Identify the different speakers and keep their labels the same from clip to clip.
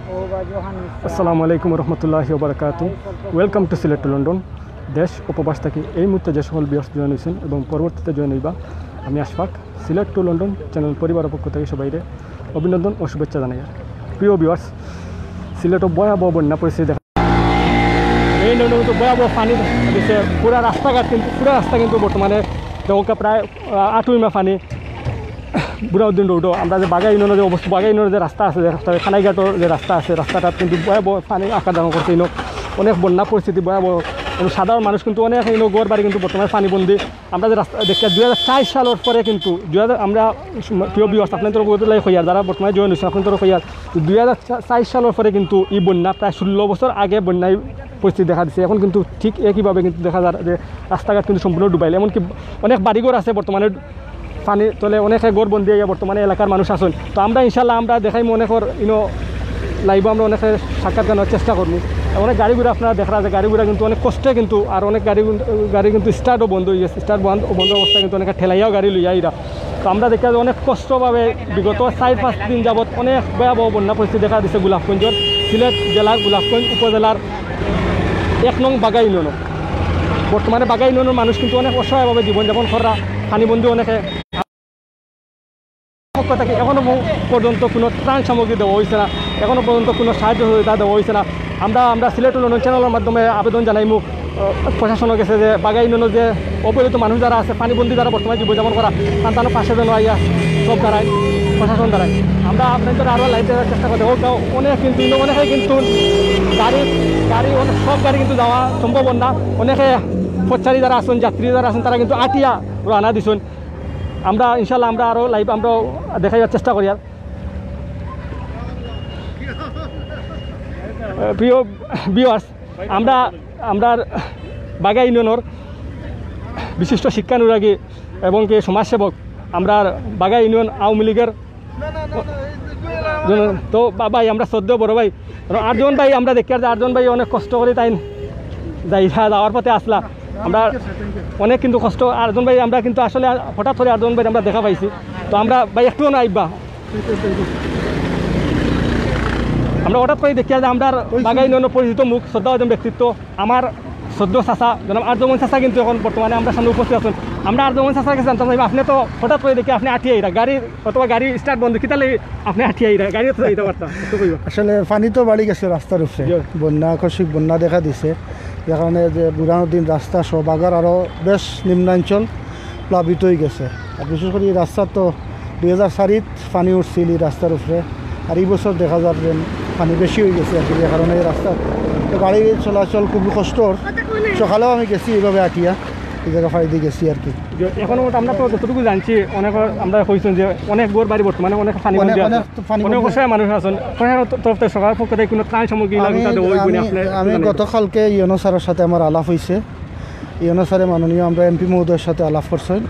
Speaker 1: আসসালামু আলাইকুম রহমতুল্লাহি ওবরাকাতু। Welcome to Sylhet to London. দেশ উপবাস থাকি এই মুহূর্তে যে সকল ভিউয়ার্স জয়েন হয়েছেন এবং পরবর্তীতে জয়েন হইবা, আমি Ashfaq, Sylhet to London channel পরিবারের পক্ষ থেকে সবাইরে অভিনন্দন ও শুভেচ্ছা জানাই। প্রিয় ভিউয়ার্স, সিলেটও ভয়াবহ বন্যা পরিস্থিতি দেখা, এই নদীতে ভয়াবহ পানি দিচ্ছে। পুরা রাস্তা কিন্তু বর্তমানে দেখা প্রায় 8 মিমা পানি। বুড়াউদ্দিন রোডও আমরা যে বাঘা ইউনিয়নের যে অবস্থা, বাঘা ইউনিয়নের যে রাস্তা আছে, যে খানাইঘাটের যে রাস্তা আছে, রাস্তাটা কিন্তু ভয়াবহ পানি আকার ধারণ করছে। অনেক বন্যা পরিস্থিতি ভয়াবহ। সাধারণ মানুষ কিন্তু অনেক গড় বাড়ি কিন্তু বর্তমানে পানিবন্দি। আমরা যে রাস্তা দেখি 2004 সালের পরে কিন্তু আমরা প্রিয় ভিউয়ার্স আপনাদের হইয়ার যারা বর্তমানে জয়েন হয়েছে আপনাদের হইয়ার 2004 সালের পরে কিন্তু এই বন্যা প্রায় 16 বছর আগে বন্যায় পরিস্থিতি দেখা দিচ্ছে। এখন কিন্তু ঠিক একইভাবে কিন্তু দেখা যায় যে রাস্তাঘাট কিন্তু সম্পূর্ণ ডুবাইলে, এমনকি অনেক বাড়িঘর আছে বর্তমানে পানি তলে, অনেকে গড় বন্দি হইয়া বর্তমানে এলাকার মানুষ আছেন। তো আমরা ইনশাল্লাহ আমরা দেখাইমু অনেকের লাইভ আমরা অনেকে সাক্ষাৎ জানার চেষ্টা করবো। অনেক গাড়িগুলো আপনারা দেখা যায় গাড়িগুলো কিন্তু অনেক কষ্টে কিন্তু, আর অনেক গাড়ি কিন্তু স্টার্টও বন্ধ হয়ে গেছে। স্টার্ট বন্ধ অবস্থায় কিন্তু অনেকে ঠেলাইয়াও গাড়ি লইয়া এরা। তো আমরা দেখা যায় অনেক কষ্টভাবে বিগত 4-5 দিন যাবৎ অনেক ভয়াবহ বন্যা পরিস্থিতি দেখা দিচ্ছে গোলাপগঞ্জের, সিলেট জেলার গোলাপগঞ্জ উপজেলার 1 নং বাঘা ইউনিয়ন। বর্তমানে বাঘা ইউনিয়নের মানুষ কিন্তু অনেক অসহায়ভাবে জীবনযাপন করা, পানিবন্দী অনেকে থাকে। এখনও পর্যন্ত কোনো ত্রাণ সামগ্রী দেওয়া হয়েছে না, এখনও পর্যন্ত কোনো সাহায্য সহযোগিতা দেওয়া হয়েছে না। আমরা সিলেট লন্ডন চ্যানেলের মাধ্যমে আবেদন জানাইমু প্রশাসনের কাছে যে বাঘা ইউনিয়নের যে অবহেলিত মানুষ যারা আছে, পানিবন্দী যারা বর্তমানে জীবনযাপন করা, তার পাশে যেন আইয়া সব দ্বারাই প্রশাসন দ্বারাই আমরা আপনাদের আরও লাইট দেওয়ার চেষ্টা করতে হোক। অনেক কিন্তু অনেকে কিন্তু গাড়ি সব গাড়ি কিন্তু যাওয়া সম্ভব না। অনেকে পথচারী যারা আছেন, যাত্রী যারা আছেন, তারা কিন্তু আটিয়া রানা দিছেন। আমরা ইনশাল্লাহ আমরা আরও লাইভ আমরা দেখাইবার চেষ্টা করি। আর প্রিয় ভিউয়ার্স, আমরা বাঘা ইউনিয়নের বিশিষ্ট শিক্ষানুরাগী এবং কি সমাজসেবক, আমরা বাঘা ইউনিয়ন আওয়ামী লীগের তো ভাই, আমরা শ্রদ্ধেয় বড় ভাই 8 জন ভাই আমরা দেখি, আর 8 জন ভাই অনেক কষ্ট করে তাই যাওয়ার পথে আসলা। আমরা অনেক কিন্তু কষ্ট 8 জন ভাই, আমরা কিন্তু আসলে হঠাৎ করে 8 জন ভাই আমরা দেখা পাইছি। তো আমরা ভাই একটুও না আইবা, আমরা হঠাৎ করে দেখি যে আমরা বাঘা ইউনিয়নের পরিচিত মুখ, শ্রদ্ধাভাজন ব্যক্তিত্ব আমার শ্রদ্ধ চাচা যেন আর্যমন চাচা কিন্তু এখন বর্তমানে আমরা সামনে উপস্থিত আছেন। আমরা আর্যমন চাচার কাছে জানতাম আপনি তো হঠাৎ করে দেখি আপনি আঠিয়ে গাড়ির অথবা গাড়ি স্টার্ট বন্ধ, কি তাহলে আপনি আঠিয়ে গাড়ি তো যাইতে পারতাম।
Speaker 2: আসলে পানি তো বাড়ি গেছে রাস্তার উপরে, বন্যা আকস্মিক বন্যা দেখা দিছে, যে কারণে যে বুড়ানুদ্দিন রাস্তা সহ বাঘার আরও বেশ নিম্নাঞ্চল প্লাবিত হয়ে গেছে। আর বিশেষ করে এই রাস্তা তো 2004 পানি উঠছিল এই রাস্তার উপরে, আর এই বছর দেখা যায় যে পানি বেশি হয়ে গেছে আর কি, যে কারণে এই রাস্তা তো গাড়ি চলাচল খুবই কষ্টর। সকালেও আমি গেছি এইভাবে আটিয়া এই জায়গা ফাড়ি দিয়ে গেছি আর কি।
Speaker 1: এখন আমরা তো যতটুকু জানছি অনেক আমরা কইছেন যে অনেক গড় বাড়ি বর্তমানে অনেক পানি অনেক মানুষ আছেন, তরফ থেকে সরকারের পক্ষ থেকে কোনো ত্রাণ সামগ্রী
Speaker 2: আমি গতকালকে ইউনো স্যারের সাথে আমার আলাপ হয়েছে। ইউনো স্যারে মাননীয় আমরা এমপি মহোদয়ের সাথে আলাপ করছেন।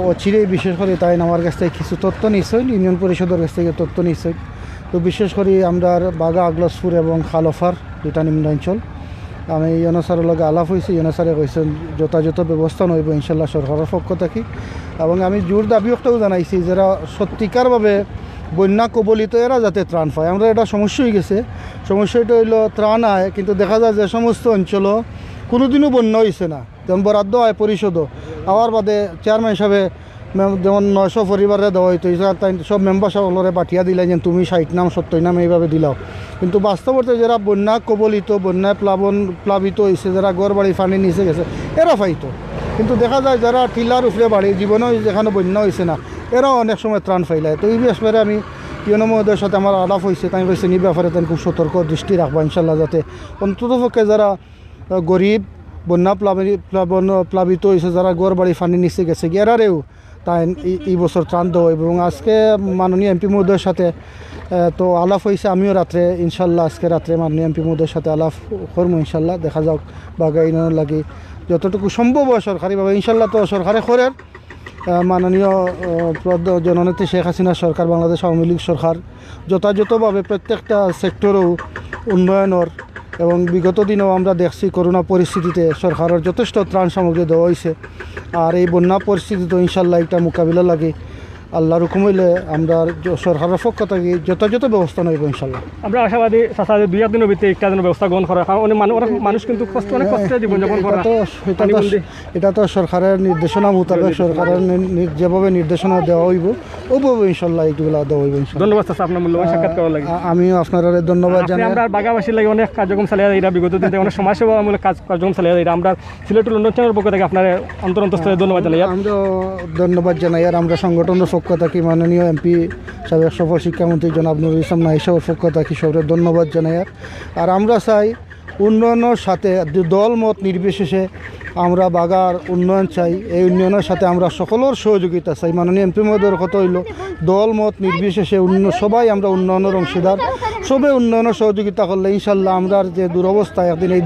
Speaker 2: ও চিরেই বিশেষ করে তাই আমার কাছ থেকে কিছু তথ্য নিচ্ছেন, ইউনিয়ন পরিষদের কাছ থেকে তথ্য নিচ্ছেন। তো বিশেষ করে আমরা বাঘা আগলসপুর এবং খালফার দুটা নিম্নাঞ্চল আমি ইউনো স্যারের লগে আলাপ হয়েছি। ইউনো স্যারে কইছেন যথাযথ ব্যবস্থা নইব ইনশাল্লাহ সরকারের পক্ষ থেকে। এবং আমি জোর দাবি একটাও জানাইছি যারা সত্যিকারভাবে বন্যা কবলিত এরা যাতে ত্রাণ পায়। আমরা এটা সমস্যা হয়ে গেছে, সমস্যাটা হইল ত্রাণ আয়, কিন্তু দেখা যায় যে সমস্ত অঞ্চলও কোনোদিনও বন্যা হয়েছে না, যেমন বরাদ্দ আয় পরিশোধও আবার বাদে চেয়ারম্যান হিসাবে যেমন 900 পরিবারে দেওয়া হইতো, তাই সব মেম্বার সকলরে পাঠিয়ে দিলে যে তুমি 60 নাম 70 নাম এইভাবে দিলাও। কিন্তু বাস্তবতে যারা বন্যা কবলিত, বন্যায় প্লাবিত হয়েছে, যারা ঘর বাড়ি পানি নিচে গেছে এরা পাইতো। কিন্তু দেখা যায় যারা টিলার উপরে বাড়ি জীবনেও যেখানে বন্যা হয়েছে না, এরাও অনেক সময় ত্রাণ ফাইলায়। তো এই ব্যাপারে আমি ইউনো মহোদয়ের সাথে আমার আলাপ হয়েছে, তাই কইছে এই ব্যাপারে তাই খুব সতর্ক দৃষ্টি রাখবা ইনশাল্লাহ, যাতে অন্ততপক্ষে যারা গরিব বন্যা প্লাবিত হয়েছে, যারা ঘর বাড়ি পানি নিচে গেছে এরারেও তাই এই বছর ত্রাণ দেওয়া। এবং আজকে মাননীয় এমপি মহোদয়ের সাথে তো আলাপ হয়েছে, আমিও রাত্রে ইনশাল্লাহ আজকে রাত্রে মাননীয় এমপি মহোদয়ের সাথে আলাপ করবো ইনশাল্লাহ। দেখা যাক বাঘা ইউনিয়নের লাগে যতটুকু সম্ভব হয় সরকারিভাবে ইনশাল্লাহ তো সরকারে করেন। মাননীয় জননেত্রী শেখ হাসিনা সরকার, বাংলাদেশ আওয়ামী লীগ সরকার যথাযথভাবে প্রত্যেকটা সেক্টরেও উন্নয়নের, এবং বিগত দিনেও আমরা দেখছি করোনা পরিস্থিতিতে সরকারের যথেষ্ট ত্রাণ সামগ্রী দেওয়া হয়েছে। আর এই বন্যা পরিস্থিতি তো ইনশাল্লাহ এটা মোকাবিলা লাগে আল্লাহর হুকুম হইলে আমরা সরকারের পক্ষ থেকে যথাযথ ব্যবস্থা নেব ইনশাল্লাহ।
Speaker 1: আমরা আশাবাদী চাচা যে 2-1 দিনের ভিতরে একটা যেন ব্যবস্থা গ্রহণ করা, কারণ অনেক মানুষ কিন্তু অনেক কষ্টে জীবনযাপন করে।
Speaker 2: এটা তো সরকারের নির্দেশনা মোতাবেক সরকারের যেভাবে নির্দেশনা দেওয়া হইব ওভাবে ইনশাল্লাহ এইগুলো দেওয়া হইব।
Speaker 1: ধন্যবাদ চাচা, আপনার মূল্যবান সাক্ষাৎ করার লাগে।
Speaker 2: আমিও আপনার ধন্যবাদ জানাই।
Speaker 1: আমরা বাগাবাসীর লাগে অনেক কার্যক্রম চালিয়ে যাই, বিগত দিনে অনেক সমাজসেবামূলক কার্যক্রম চালিয়ে যাই। আমরা সিলেট লন্ডন চ্যানেলের পক্ষ থেকে আপনার অন্তরন্তস্থলে ধন্যবাদ জানাই।
Speaker 2: আমরা ধন্যবাদ জানাই। আর আমরা সংগঠনের পক্ষ থেকে মাননীয় এমপি সাবেক সফল শিক্ষামন্ত্রী জনাব নুরুল ইসলাম নাহিদ সাহেবের পক্ষ থেকে সবাই ধন্যবাদ জানাই। আর আমরা চাই উন্নয়নের সাথে দল মত নির্বিশেষে আমরা বাগার উন্নয়ন চাই। এই উন্নয়নের সাথে আমরা সকলের সহযোগিতা চাই। মাননীয় এমপি মহোদয়ের কথা হইল দল মত নির্বিশেষে সবাই আমরা উন্নয়নের অংশীদার। সবে উন্নয়নের সহযোগিতা করলে ইনশাল্লাহ আমরা যে দুরবস্থা একদিন এই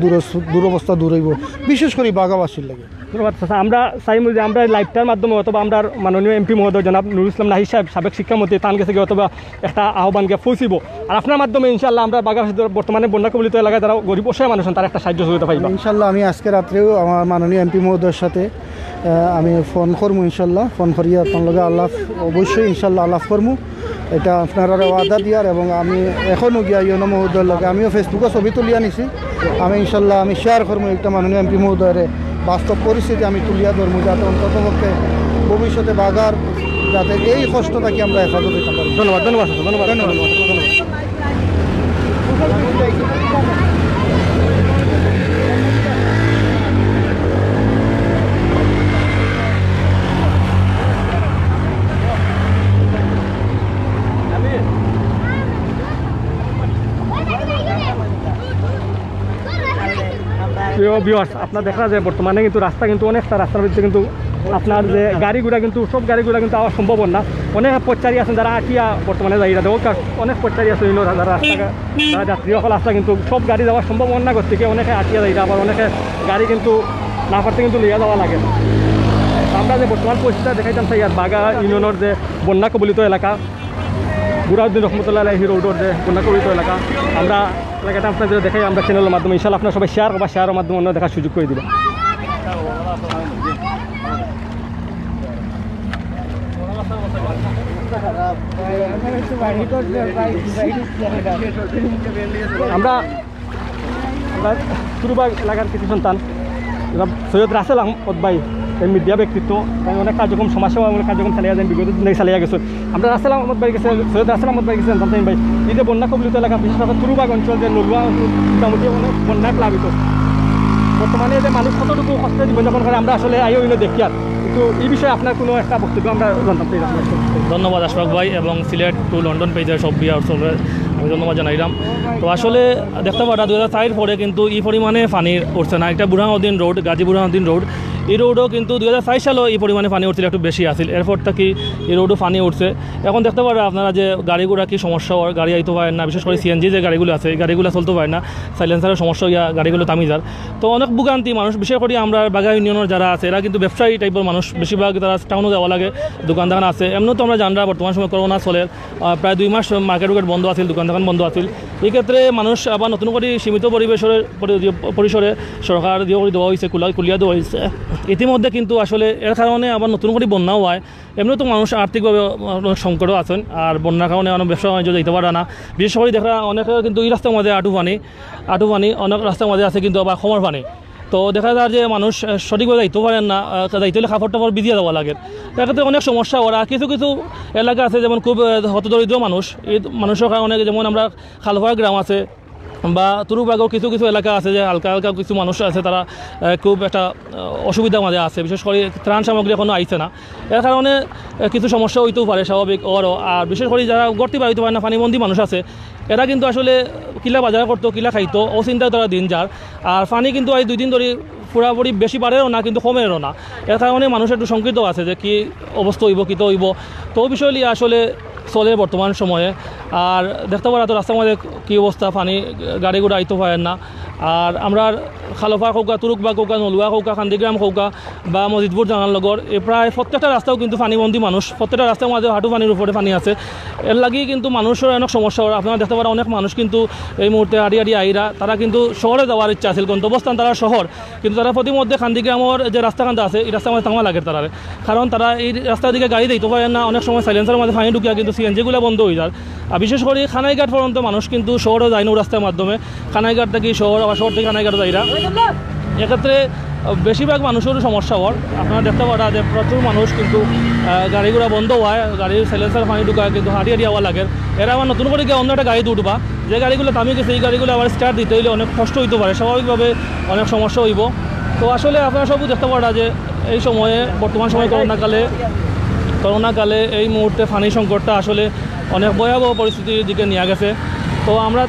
Speaker 2: দুরবস্থা দূর হইব, বিশেষ করে বাগাবাসীর লাগে।
Speaker 1: ধন্যবাদ চাচা। আমরা চাইব যে আমরা লাইভটার মাধ্যমে অথবা আমরা মাননীয় এমপি মহোদয় জনাব নুরুল ইসলাম নাহিদ সাহেব সাবেক শিক্ষামন্ত্রী তান গেছে অথবা একটা আহ্বানকে পৌঁছিব। আর আপনার মাধ্যমে ইনশাল্লাহ আমরা বাগাবাসীদের বর্তমানে বন্যা কবলিত এলাকায় যারা গরিব অসহায় মানুষ তারা একটা সাহায্য সুবিধা পাইব
Speaker 2: ইনশাল্লাহ। আমি আজকে রাত্রেও আমার মাননীয় এমপি মহোদয়ের সাথে আমি ফোন করবো ইনশাল্লাহ। ফোন করিয়ে আপনার লগে আল্লাহ অবশ্যই ইনশাল্লাহ আলাপ করবো, এটা আপনারা ওয়াদা দিয়ার। এবং আমি এখনও গিয়া ইউনো মহোদয়ের লগে আমিও ফেসবুকে ছবি তুলিয়া নিছি। আমি ইনশাল্লাহ আমি শেয়ার করবো একটা মাননীয় এমপি মহোদয়ের বাস্তব পরিস্থিতি আমি তুলিয়া ধরবো, যাতে অন্ততপক্ষে ভবিষ্যতে বাগার যাতে এই কষ্ট থাকি আমরা হেফাজত দিতে পারি।
Speaker 1: ধন্যবাদ। ধন্যবাদ ধন্যবাদ ধন্যবাদ ধন্যবাদ। প্রিয় ভিউয়ার্স, আপনার দেখা যায় বর্তমানে কিন্তু রাস্তা কিন্তু অনেকটা রাস্তার ভিতরে কিন্তু আপনার যে গাড়িগুড়া কিন্তু সব গাড়িগুড়া কিন্তু আওয়া সম্ভব না। অনেক পথচারী আছেন যারা আটিয়া বর্তমানে যাই দেখ অনেক পথচারী আছে যারা রাস্তা যারা যাত্রী সকল রাস্তা কিন্তু সব গাড়ি যাওয়া সম্ভব না করতে গিয়ে অনেকে আটিয়া যাই, আবার অনেকে গাড়ি কিন্তু না পারতে কিন্তু লিয়া যাওয়া লাগে। আমরা যে বর্তমান পরিস্থিতি দেখাইতাম চাই আর বাগা ইউনিয়নের যে বন্যা কবলিত এলাকা বুড়াউদ্দিন রহমতুল্লাহ আলাইহি রোডের যে বন্যা কবলিত এলাকা, আমরা এলাকাটা আপনাদের দেখাই আমরা চ্যানেলের মাধ্যমে ইনশাআল্লাহ আপনারা সবাই শেয়ার বা শেয়ারের মাধ্যমে অন্য দেখার সুযোগ করে দেবেন। আমরা তুরুবাগ এলাকার কিছু সন্তান সৈয়দ রাসেল আহমদ ভাই এই মিডিয়া ব্যক্তিত্ব অনেক কার্যক্রম সমাজসেবামূলক কার্যক্রম চালিয়ে যান, বিগত দিনে চালিয়ে গেছে। আমরা রাসেল আহমদ ভাই গেছে সৈয়দ রাসেল আহমদ ভাই গেছেন জানতেন ভাই এই যে বন্যা কবলিত এলাকা বিশেষ করে তুরুবাগ অঞ্চল যে নলুয়া মোটামুটি অনেক বন্যায় প্লাবিত। বর্তমানে যে মানুষ কতটুকু কষ্টে জীবনযাপন করে আমরা আসলে আইও দেখি। আর কিন্তু এই বিষয়ে আপনার কোনো একটা বক্তব্য আমরা জানতাম চাই।
Speaker 3: ধন্যবাদ আশফাক ভাই এবং সিলেট টু লন্ডন পেজের সব বিয়ার্সলের আমি ধন্যবাদ জানাইলাম। তো আসলে দেখতে পারা 2004 পরে কিন্তু এই পরিমাণে পানি উঠছে না। একটা বুরহানুদ্দিন রোড গাজী বুরহানুদ্দিন রোড এই রোডও কিন্তু 2004 সালেও এই পরিমাণে পানি উঠছিল, একটু বেশি আসছিল। এরপর থেকে এই রোডও পানি উঠছে। এখন দেখতে পারেন আপনারা যে গাড়িগুড়া কি সমস্যা হয়, গাড়ি আইতে পারেন না, বিশেষ করে সিএনজি যে গাড়িগুলো আছে এই গাড়িগুলো চলতে পারে না, সাইলেন্সারের সমস্যা হইয়া গাড়িগুলো থামি যার। তো অনেক ভোগান্তি মানুষ, বিশেষ করে আমরা বাগা ইউনিয়নের যারা আছে এরা কিন্তু ব্যবসায়ী টাইপের মানুষ, বেশিরভাগ তারা টাউনও যাওয়া লাগে, দোকান দোকান আছে। এমনিও তো আমরা জানরা বর্তমান সময় করোনা চলে, প্রায় 2 মাস মার্কেট বন্ধ আছিল, দোকান দোকান বন্ধ আছিল। এই ক্ষেত্রে মানুষ আবার নতুন করে সীমিত পরিসরে সরকার দিয়ে করে দেওয়া হয়েছে, কুলিয়া দেওয়া হয়েছে ইতিমধ্যে। কিন্তু আসলে এর কারণে আবার নতুন করে বন্যাও হয়। এমনিও তো মানুষ আর্থিকভাবে সংকটও আছেন, আর বন্যার কারণে অনেক ব্যবসা বাণিজ্য যেতে পারে না। বিশেষ করে দেখা অনেকে কিন্তু এই রাস্তার মধ্যে আটু পানি অনেক রাস্তার মধ্যে আছে, কিন্তু আবার খমর পানি। তো দেখা যায় যে মানুষ সঠিকভাবে যাইতে পারেন না, যাইতে হলে কাপড় টাপড় ভিজিয়ে দেওয়া লাগে। এক্ষেত্রে অনেক সমস্যা ওরা। কিছু কিছু এলাকা আছে যেমন খুব হতদরিদ্র মানুষ, এই মানুষের কারণে যেমন আমরা খালফাড়া গ্রাম আছে বা তুরুবাগও কিছু কিছু এলাকা আছে যে হালকা হালকা কিছু মানুষ আছে তারা খুব একটা অসুবিধার মাঝে আছে, বিশেষ করে ত্রাণ সামগ্রী এখনও আইছে না। এর কারণে কিছু সমস্যা হইতেও পারে স্বাভাবিক ওরও। আর বিশেষ করে যারা গড়তে পারিতে পারে না, পানিবন্দী মানুষ আছে, এরা কিন্তু আসলে কিলা বাজার করতো, কিলা খাইতো, অচিন্তায় তারা দিন যার। আর পানি কিন্তু এই 2 দিন ধরে পুরাপুরি বেশি বাড়েও না, কিন্তু কমেরও না। এর কারণে মানুষ একটু শঙ্কিত আছে যে কি অবস্থা হইব, কী তো হইব। তো ওই বিষয় নিয়ে আসলে চলে বর্তমান সময়ে। আর দেখতে পারা তো রাস্তার মধ্যে কী অবস্থা, পানি গাড়ি ঘোড়া আইতে পারেন না। আর আমরা খালফা কৌকা, তুরুকবা কৌকা, নলুয়া কৌকা, খান্দিগ্রাম কৌকা বা মজিদপুর জানালনগর এই প্রায় প্রত্যেকটা রাস্তাও কিন্তু পানিবন্দী মানুষ, প্রত্যেকটা রাস্তার মাঝে হাঁটু পানির উপরে পানি আছে। এর লাগি কিন্তু মানুষের অনেক সমস্যা হয়। আপনারা দেখতে পারেন অনেক মানুষ কিন্তু এই মুহূর্তে হাঁটি হাঁটি আইরা, তারা কিন্তু শহরে যাওয়ার ইচ্ছা আছে, গন্তব্যস্থান তারা শহর, কিন্তু তারা প্রতিমধ্যে খান্দিগ্রামের যে রাস্তাখানটা আছে এই রাস্তার মধ্যে থামা লাগে তারা, কারণ তারা এই রাস্তার দিকে গাড়ি দিতে পারেন না। অনেক সময় সাইলেন্সের মধ্যে পানি ঢুকিয়া কিন্তু সিএনজিগুলো বন্ধ হয়ে যায়। আর বিশেষ করে খানাইঘাট পর্যন্ত মানুষ কিন্তু শহরে যায় না রাস্তার মাধ্যমে, খানাইঘাট থেকে শহর আবার শহর থেকে খানাইঘাট যাইরা। এক্ষেত্রে বেশিরভাগ মানুষেরও সমস্যা হওয়ার আপনারা দেখতে পারা যে প্রচুর মানুষ কিন্তু গাড়িগুলো বন্ধ হয়, গাড়ির সাইলেন্সার পানি ঢুকায় কিন্তু হাঁটি হাঁটি আওয়া লাগে। এরা আবার নতুন করে গিয়ে অন্য একটা গাড়ি উঠবা, যে গাড়িগুলো থামিয়ে গেছে এই গাড়িগুলো আবার স্টার্ট দিতে হইলে অনেক কষ্ট হইতে পারে, স্বাভাবিকভাবে অনেক সমস্যা হইব। তো আসলে আপনারা সবই দেখতে পারা যে এই সময়ে বর্তমান সময়ে করোনাকালে এই মুহূর্তে পানি সংকটটা আসলে অনেক ভয়াবহ পরিস্থিতির দিকে নিয়ে গেছে। তো আমরা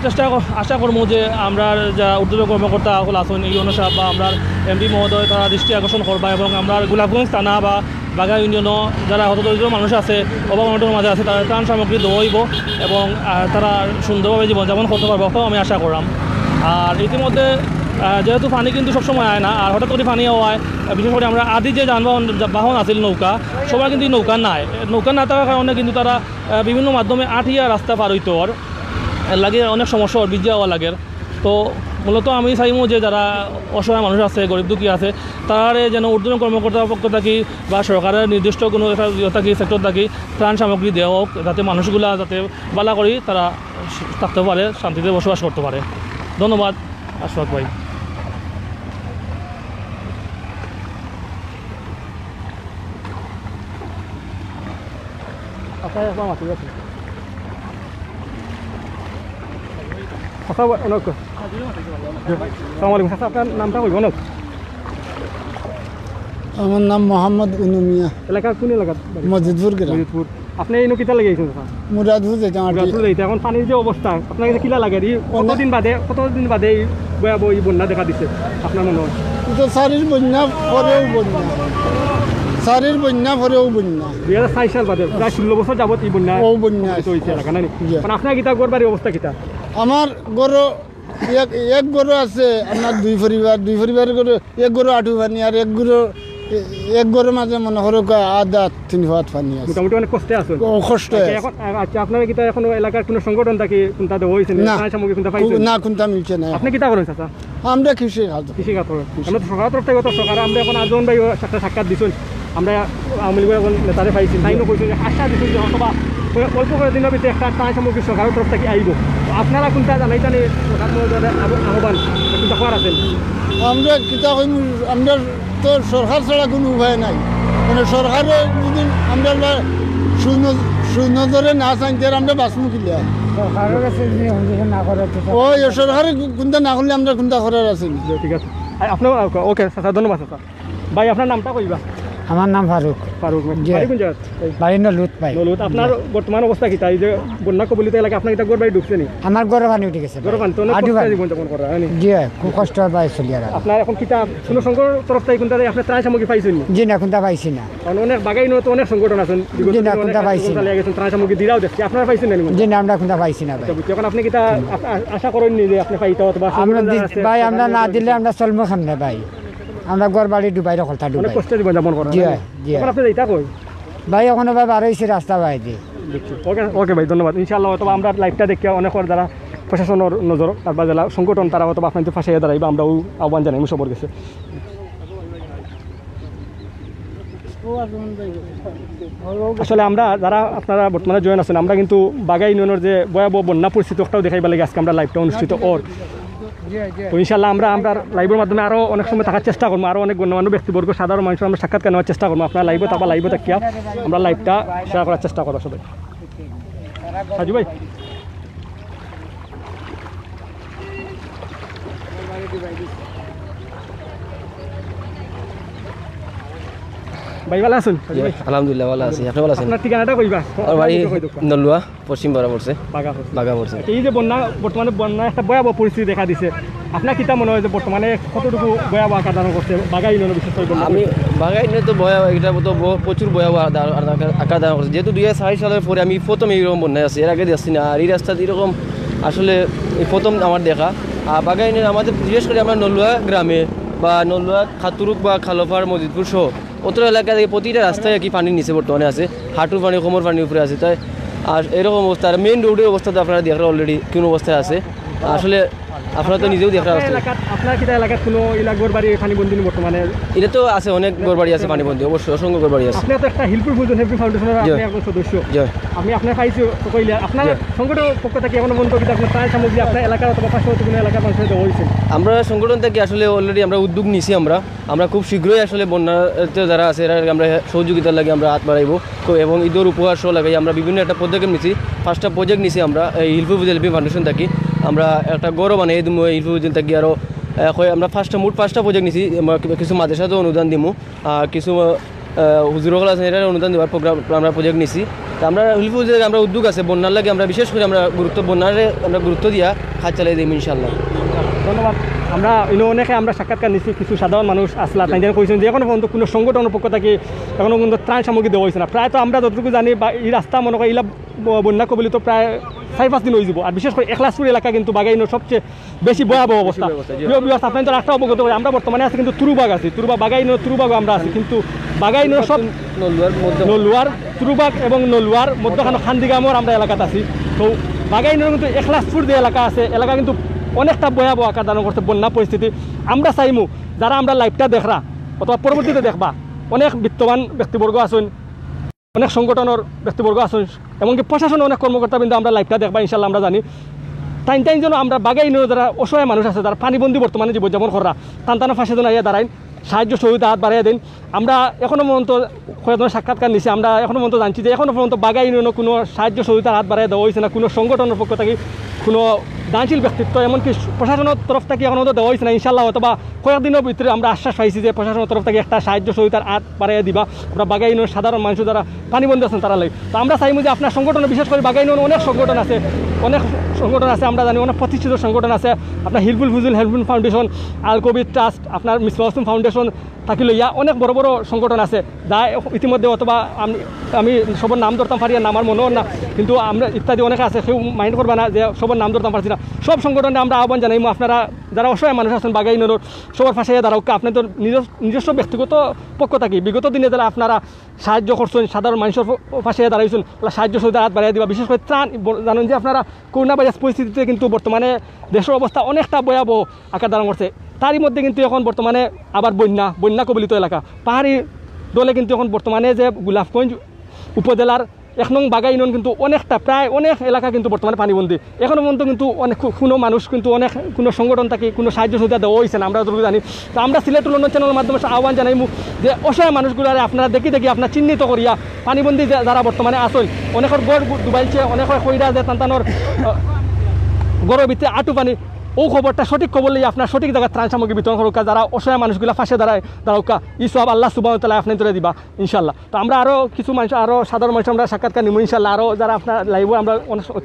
Speaker 3: আশা করবো যে আমরা যা ঊর্ধ্বতন কর্মকর্তা হল আসুন ইউনো সাহেব বা আমরা এমপি মহোদয় তারা দৃষ্টি আকর্ষণ করবা, এবং আমরা গোলাপগঞ্জ থানা বা বাঘা ইউনিয়নও যারা হতদরিদ্র মানুষ আছে, অভাব অনটনের মাঝে আছে, তারা ত্রাণ সামগ্রী দেওয়াইব এবং তারা সুন্দরভাবে জীবনযাপন করতে পারবো, আমি আশা করলাম। আর ইতিমধ্যে যেহেতু পানি কিন্তু সবসময় আয় না, আর হঠাৎ করে পানি হয়, বিশেষ করে আমরা আদি যে বাহন আছিল নৌকা, সবাই কিন্তু নৌকা নাই, নৌকা না থাকার কারণে কিন্তু তারা বিভিন্ন মাধ্যমে আঠিয়া রাস্তা পার হইতো, আর লাগে অনেক সমস্যা ভিজে হওয়া লাগে। তো মূলত আমি চাইবো যে যারা অসহায় মানুষ আছে, গরিব দুঃখী আছে, তারা যেন ঊর্ধ্বতন কর্মকর্তার পক্ষ থাকি বা সরকারের নির্দিষ্ট কোনো থাকি সেক্টর থাকি ত্রাণ সামগ্রী দেওয়া হোক, যাতে মানুষগুলা যাতে বালা করি তারা থাকতে পারে, শান্তিতে বসবাস করতে পারে। ধন্যবাদ আশফাক ভাই।
Speaker 1: আপনার নামটা কইব না?
Speaker 2: আমার নাম মোহাম্মদ উনুমিয়া,
Speaker 1: এলাকার কোন এলাকার?
Speaker 2: মজিদপুর গ্রাম।
Speaker 1: মজিদপুর। আপনি এই নকিতা লাগিয়েছেন?
Speaker 2: মুরাদপুর যেতাম।
Speaker 1: এখন পানির যে অবস্থা আপনার কাছে কিলা লাগে? কতদিন বাদে এই ভয়াবহ বন্যা দেখা দিচ্ছে আপনার মনে হয়?
Speaker 2: সারির বন্যা পরেও বন্যা, সারির বন্যা পরেও বন্যা।
Speaker 1: 2004 সাল বাদে প্রায় 16 বছর যাবত এই বন্যা হয়েছে এলাকা নাই? আপনার কিতা গড় বাড়ির অবস্থা কিতা?
Speaker 2: আমার গরু এক গরু আছে, আপনার দুই পরিবার গরু, এক গরু আঠু পানি, আর এক গরুর মাঝে মনে করো আধা 3 হাত পানি আছে।
Speaker 1: মোটামুটি অনেক কষ্টে আছে।
Speaker 2: কষ্ট।
Speaker 1: আচ্ছা, আপনার কিতা এখন এলাকার কোনো সংগঠন থাকি কোনটা হয়েছে না?
Speaker 2: না, কোনটা মিলছে না।
Speaker 1: আপনি কিতা করেন চাচা?
Speaker 2: আমরা কৃষি খাত
Speaker 1: করেন। আমরা তো সরকার তরফ থেকে সরকার আমরা এখন আজন ভাই একটা সাক্ষাৎ দিচ্ছেন, আমরা আওয়ামী লীগের এখন নেতারে পাইছি, তাইনও কৈছেন যে আশা দিচ্ছেন যে অথবা অল্প করে দিনের ভিতরে একটা ত্রাণ সামগ্রী সরকারের তরফ থেকে আইব। আপনারা কোনটা জানাইতানি সরকার আহ্বান কোনটা করার আছেন?
Speaker 2: আমরা কিতা কইম, আমরা তো সরকার ছাড়া কোনো উপায় নাই। মানে সরকারে যদি আমরা সুনজরে না চাইতে আমরা বাঁচমু কিলা? ওই সরকারে কোনটা না করলে আমরা কোনটা করার আছে।
Speaker 1: ঠিক আছে, আপনার ওকে স্যার, ধন্যবাদ স্যার। ভাই আপনার নামটা কইবা?
Speaker 4: আমার নাম ফারুক।
Speaker 1: বাড়ি নলুত ভাই। নলুত। আপনার বর্তমান অবস্থা কি? তাই যে বন্যা কবলিত এলাকা আপনার কিতা গড় বাড়ি ঢুকছে নি?
Speaker 4: আমার গড় পানি উঠে গেছে।
Speaker 1: গড় পানি তো অনেক কষ্ট জীবন যাপন করা হয় নি?
Speaker 4: জি, খুব কষ্ট ভাই চলি। আর
Speaker 1: আপনার এখন কিতা কোনো সংগঠন তরফ থেকে কোনটা আপনি ত্রাণ সামগ্রী পাইছেন?
Speaker 4: জি না, কোনটা পাইছি না।
Speaker 1: কারণ অনেক বাগাই তো অনেক সংগঠন আছেন,
Speaker 4: জি না, কোনটা পাইছি না।
Speaker 1: ত্রাণ সামগ্রী দিরাও দেখছি, আপনারা পাইছেন না?
Speaker 4: জি না, আমরা কোনটা পাইছি না ভাই।
Speaker 1: এখন আপনি কিতা আশা করেন নি যে আপনি পাইতে? অথবা
Speaker 4: আমরা ভাই আমরা না দিলে আমরা চলবো সামনে ভাই, আমরা ঘর বাড়ি ডুবাই রকলটা ডুবাই,
Speaker 1: অনেক কষ্ট জীবন যাপন করা।
Speaker 4: জি জি।
Speaker 1: এখন আপনি এইটা কই
Speaker 4: ভাই? ওখানে ভাই বার হয়েছে রাস্তা ভাই দিয়ে।
Speaker 1: ওকে ওকে ভাই, ধন্যবাদ। ইনশাআল্লাহ অথবা আমরা লাইভটা দেখি অনেক যারা প্রশাসনের নজর তারপর জেলা সংগঠন তারা অথবা আপনাদের ফাঁসিয়ে দাঁড়াইবা, আমরাও আহ্বান জানাই সবর গেছে। আসলে আমরা যারা আপনারা বর্তমানে জয়েন আছেন, আমরা কিন্তু বাঘা ইউনিয়নের যে ভয়াবহ বন্যা পরিস্থিতি ওটাও দেখাইবা লাগে আজকে আমরা লাইভটা অনুষ্ঠিত ওর। তো ইনশাআল্লাহ আমরা লাইভের মাধ্যমে আরও অনেক সময় থাকার চেষ্টা করবো, আরও অনেক গণ্যমান্য ব্যক্তিবর্গ সাধারণ মানুষের আমরা সাক্ষাৎকার নেওয়ার চেষ্টা করবো। আপনারা লাইভে তারপর লাইভে থাকিয়া আমরা লাইভটা শেয়ার করার চেষ্টা করবো সবাই। সাজু ভাই ভাই ভালো আছেন?
Speaker 5: আলহামদুলিল্লাহ ভালো আছি। আপনি ভালো আছেন?
Speaker 1: আপনার ঠিকানাটা কইবা?
Speaker 5: আমার বাড়ি নলুয়া, পশ্চিম বারা পড়ছে, বাঘা পড়ছে।
Speaker 1: এই যে বন্যা, বর্তমানে বন্যা একটা ভয়াবহ পরিস্থিতি দেখা দিছে, আপনার কিতা মনে হয় যে বর্তমানে কতটুকু ভয়াবহ আকার ধারণ করছে বাঘা ইউনিয়নে বিশেষ করে?
Speaker 5: আমি বাঘা ইউনিয়নে তো এটা তো প্রচুর ভয়াবহ আকার ধারণ করছে, যেহেতু 2004 সালের পরে আমি প্রথম এইরকম বন্যায় আছি, এর আগে দেখছি না। আর এই রাস্তাতে এরকম আসলে এই প্রথম আমার দেখা। আর বাঘা ইউনিয়ন আমাদের বিশেষ করে আমরা নলুয়া গ্রামে বা নলুয়া খাতুরুক বা খালফার মসজিদপুর সহ অত এলাকা থেকে প্রতিটা রাস্তায় কি পানির নিচে বর্তমানে আছে, হাঁটুর পানি, কোমর পানির উপরে আছে। তাই আর এরকম অবস্থা, আর মেইন রোডের অবস্থা তো আপনারা দেখরা অলরেডি কোন অবস্থায় আছে। আসলে আপনারা তো নিজেও দেখা আসছে।
Speaker 1: আপনার কিটা এলাকার কোনো এলাকার বাড়ি পানিবন্দী বর্তমানে?
Speaker 5: এটা তো আছে, অনেক ঘরবাড়ি আছে পানিবন্দী, অবশ্যই অসংখ্য ঘরবাড়ি আছে।
Speaker 1: আপনি তো একটা হেল্পফুল ফাউন্ডেশনের আপনি একজন সদস্য, আমি আপনার পাইছি তো কইলে আপনার সংগঠন পক্ষ থেকে এমন মন্তব্য কিন্তু আপনার প্রায় সামগ্রী আপনার এলাকার অথবা পার্শ্ববর্তী কোনো এলাকার মানুষের দেওয়া হয়েছে?
Speaker 5: আমরা সংগঠন থেকে আসলে অলরেডি আমরা উদ্যোগ নিছি। আমরা খুব শীঘ্রই আসলে বন্যাতে যারা আছে এরা আমরা সহযোগিতার লাগে আমরা হাত বাড়াইবো এবং ঈদের উপহার সহ লাগাই আমরা বিভিন্ন একটা পদক্ষেপ নিছি। 5টা প্রজেক্ট নিছি আমরা এই হেল্পফুল ফাউন্ডেশন থাকি। আমরা একটা গৌরব বানাই এই হেল্পফুল থাকি। আরও আমরা মোট 5টা প্রজেক্ট নিছি। কিছু মাদ্রাসাতেও অনুদান দিমু, কিছু হুজুরকল আছে এটার অনুদান দেওয়ার প্রোগ্রাম আমরা প্রজেক্ট নিছি। তা আমরা হেল্পফুল যে আমরা উদ্যোগ আছে বন্যার লাগে আমরা বিশেষ করে আমরা বন্যারে আমরা গুরুত্ব দিয়া কাজ চালাই দিই ইনশাল্লাহ।
Speaker 1: ধন্যবাদ। আমরা অনেকে আমরা সাক্ষাৎকার নিচ্ছি, কিছু সাধারণ মানুষ আসলা তাই কইছেন যে এখনো পর্যন্ত কোনো সংগঠনের পক্ষ থেকে এখনো পর্যন্ত ত্রাণ সামগ্রী দেওয়া হয়েছে না। প্রায় তো আমরা যতটুকু জানি বা এই রাস্তা মনে করি ইলা বন্যা কবলিত প্রায় 4-5 দিন হয়ে যাব। আর বিশেষ করে একলাসপুর এলাকা কিন্তু বাগাইনের সবচেয়ে বেশি ভয়াবহ অবস্থা। আপনার তো একটা অবগত করি, আমরা বর্তমানে আছি কিন্তু তুরুবাগ আছি, বাগাইনের তুরুবাগও আমরা আছি, কিন্তু বাগাইনের সব নলুয়ার তুরুবাগ এবং নলুয়ার মধ্যখানে খান্দিগামর আমরা এলাকাতে আছি। তো বাগাইনের কিন্তু একলাসপুর যে এলাকা আছে এলাকা কিন্তু অনেকটা ভয়াবহ আকার ধারণ করছে বন্যা পরিস্থিতি। আমরা চাইমু যারা আমরা লাইভটা দেখরা অথবা পরবর্তীতে দেখবা, অনেক বিত্তবান ব্যক্তিবর্গ আছেন, অনেক সংগঠনের ব্যক্তিবর্গ আছেন, এমনকি প্রশাসনের অনেক কর্মকর্তা কিন্তু আমরা লাইভটা দেখবা ইনশাল্লাহ। আমরা জানি টাইম যেন আমরা বাগাইনের যারা অসহায় মানুষ আছে, যারা পানিবন্দী বর্তমানে জীবনযাপন করা, টানটানো ফাঁসে যেন ইয়ে দাঁড়ায়, সাহায্য সহযোগিতা হাত বাড়িয়ে দিন। আমরা এখনও পর্যন্ত কয়েকজনের সাক্ষাৎকার নিচ্ছি, আমরা এখনও পর্যন্ত জানছি যে এখনও পর্যন্ত বাগাই ইউনিয়নে কোনো সাহায্য সহযোগিতার হাত বাড়িয়ে দেওয়া হয়েছে না, কোনো সংগঠনের পক্ষ থেকে কোনো দানশীল ব্যক্তিত্ব এমনকি প্রশাসনের তরফ থেকে এখনও তো দেওয়া হয়েছে না। ইনশাল্লাহ অথবা কয়েকদিনের ভিতরে আমরা আশ্বাস পাইছি যে প্রশাসনের তরফ থেকে একটা সাহায্য সহযোগিতার হাত বাড়িয়ে দিবা আমরা বাগাই ইউনিয়নের সাধারণ মানুষ যারা পানিবন্দী আছেন তারা লাগে। তো আমরা চাইবো যে আপনার সংগঠনে বিশেষ করে বাগাই ইউনিয়নে অনেক সংগঠন আছে, আমরা জানি অনেক প্রতিষ্ঠিত সংগঠন আছে, আপনার হেল্পফুল ফাউন্ডেশন, আল কবির ট্রাস্ট, আপনার মিসবাউসুম ফাউন্ডেশন থাকিল, ইয়া অনেক বড় বড় সংগঠন আছে যা ইতিমধ্যে অথবা আমি সবার নাম ধরতাম পারি না, আমার মনেও না, কিন্তু আমরা ইত্যাদি অনেক আছে, কেউ মাইন্ড করবে না যে সবার নাম ধরতাম পারছি না। সব সংগঠনে আমরা আহ্বান জানাইমু আপনারা যারা অসহায় মানুষ আছেন বাগাই ইউনিয়নের সবার পাশে দাঁড়াও। আপনাদের নিজস্ব ব্যক্তিগত পক্ষ থাকি বিগত দিনে যারা আপনারা সাহায্য করছেন, সাধারণ মানুষের পাশে দাঁড়াইছেন, সাহায্য সহযোগিতা হাত বাড়িয়ে দিবা। বিশেষ করে ত্রাণ জানেন যে আপনারা করোনা ভাইরাস পরিস্থিতিতে কিন্তু বর্তমানে দেশের অবস্থা অনেকটা ভয়াবহ আকার ধারণ করছে। তারই মধ্যে কিন্তু এখন বর্তমানে আবার বন্যা কবলিত এলাকা পাহাড়ি দলে কিন্তু এখন বর্তমানে যে গোলাপগঞ্জ উপজেলার 1 নং বাঘা ইউনিয়ন কিন্তু অনেকটা প্রায় অনেক এলাকা কিন্তু বর্তমানে পানিবন্দী। এখনও পর্যন্ত কিন্তু অনেক কোনো মানুষ কিন্তু অনেক কোনো সংগঠন থাকে কোনো সাহায্য সহযোগিতা দেওয়া হয়েছে না, আমরা যতটুকু জানি। তো আমরা সিলেট লন্ডন চ্যানেলের মাধ্যমে আহ্বান জানাইমু যে অসহায় মানুষগুলো আপনারা দেখি আপনার চিহ্নিত করিয়া পানিবন্দী যারা বর্তমানে আসেন, অনেকের গড় ডুবাইছে, অনেকের কইরা যে টানটানোর গড়ের ভিতরে আটু পানি, ও খবরটা সঠিক খবর লিয়ে আপনার সঠিক জায়গায় ত্রাণ সামগ্রী বিতরণ করুক, যারা অসহায় মানুষগুলো ফাঁসে দাঁড়াউকা ই সব আল্লাহ সুবহানাহু ওয়া তাআলা আপনি তুলে দিবা ইনশাল্লাহ। তো আমরা আরও কিছু মানুষ, আরও সাধারণ মানুষ আমরা সাক্ষাৎকার নিব ইনশাল্লাহ। আরও যারা আপনার লাইভে আমরা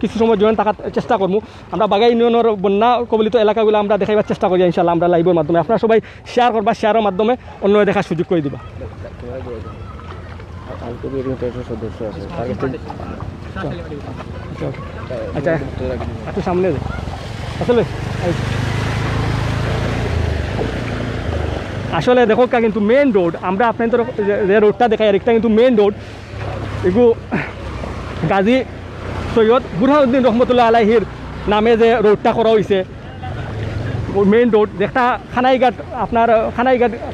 Speaker 1: কিছু সময় জয়েন থাকার চেষ্টা করবো। আমরা বাগাই ইউনিয়নের বন্যা কবলিত এলাকাগুলো আমরা দেখাইবার চেষ্টা করি ইনশাল্লাহ আমরা লাইভের মাধ্যমে। আপনারা সবাই শেয়ার করবা, শেয়ারের মাধ্যমে অন্য দেখার সুযোগ করে দিবা। আচ্ছা একটু সামনে আসলে আসলে দেখো কিন্তু মেন রোড আমরা আপনাদের যে রোডটা দেখাই একটা কিন্তু মেন রোড, এগু গাজী সৈয়দ বুরহানুদ্দিন রহমতুল্লাহ আলাইহির নামে যে রোডটা করা হয়েছে মেন রোড, যেটা খানাইঘাট আপনার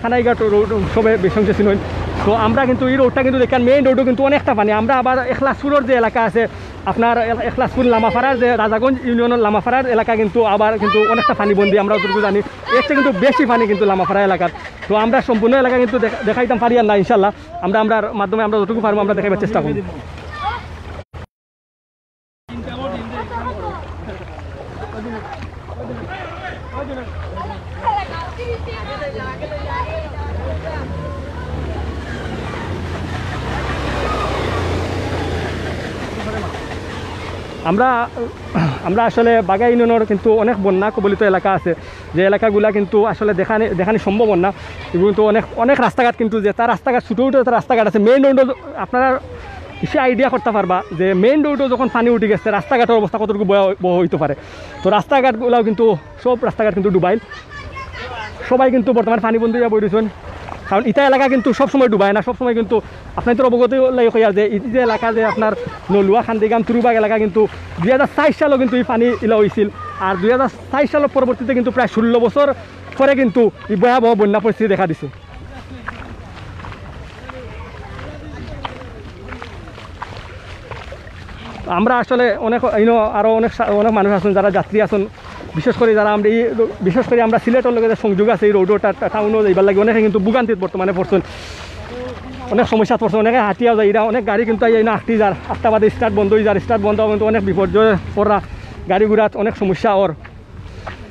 Speaker 1: খানাইঘাট রোড সবে বেশংশ চিনেন। তো আমরা কিন্তু এই রোডটা কিন্তু দেখেন মেইন রোডও কিন্তু অনেকটা পানি। আমরা আবার এখলাসপুরের যে এলাকা আছে আপনার এখলাসপুর লামাফাড়ার যে রাজাগঞ্জ ইউনিয়নের লামাফাড়ার এলাকা কিন্তু আবার কিন্তু অনেকটা পানিবন্দী, আমরা যতটুকু জানি এর চেয়ে কিন্তু বেশি পানি কিন্তু লামাফাড়া এলাকার। তো আমরা সম্পূর্ণ এলাকা কিন্তু দেখাইতাম পারি আর না ইনশাল্লাহ, আমরা মাধ্যমে আমরা যতটুকু পারবো আমরা দেখাইবার চেষ্টা করব। আমরা আমরা আসলে বাঘা ইউনিয়নের কিন্তু অনেক বন্যা কবলিত এলাকা আছে, যে এলাকাগুলা কিন্তু আসলে দেখানি সম্ভব না। কিন্তু অনেক রাস্তাঘাট কিন্তু যে তার রাস্তাঘাট ছোটো ছোটো রাস্তাঘাট আছে। মেইন রোড আপনারা সে আইডিয়া করতে পারবা যে মেইন রোডও যখন পানি উঠে গেছে রাস্তাঘাটের অবস্থা কতটুকু বড় হইতে পারে। তো রাস্তাঘাটগুলোও কিন্তু সব রাস্তাঘাট কিন্তু ডুবাইল, সবাই কিন্তু বর্তমানে পানিবন্দী হয়ে বইছেন। কারণ ইটা এলাকা কিন্তু সবসময় ডুবায় না, সবসময় কিন্তু আপনার তো অবগত হইয়া যে এই যে এলাকা যে আপনার নলুয়া খান্দিগাম তুরুবাগ এলাকা কিন্তু 2004 সালেও কিন্তু এই পানি ইলা হয়েছিল। আর 2004 সালের পরবর্তীতে কিন্তু প্রায় 16 বছর পরে কিন্তু এই ভয়াবহ বন্যা পরিস্থিতি দেখা দিছে। আমরা আসলে আরও অনেক মানুষ আছেন যারা যাত্রী আছেন, বিশেষ করে আমরা সিলেটের লগে যে সংযোগ আছে এই রোডটা টাউনও যাইবার লাগে অনেকে কিন্তু ভোগান্তিত বর্তমানে পড়ছেন, অনেক সমস্যা পড়ছে। অনেকে হাঁটিয়া যায়, এরা অনেক গাড়ি কিন্তু এই না আটটি যার 8টা বাদে স্টার্ট বন্ধ হয়ে যার, স্টার্ট বন্ধ কিন্তু অনেক বিপর্যয় পড়া গাড়ি ঘোড়াত অনেক সমস্যা ওর।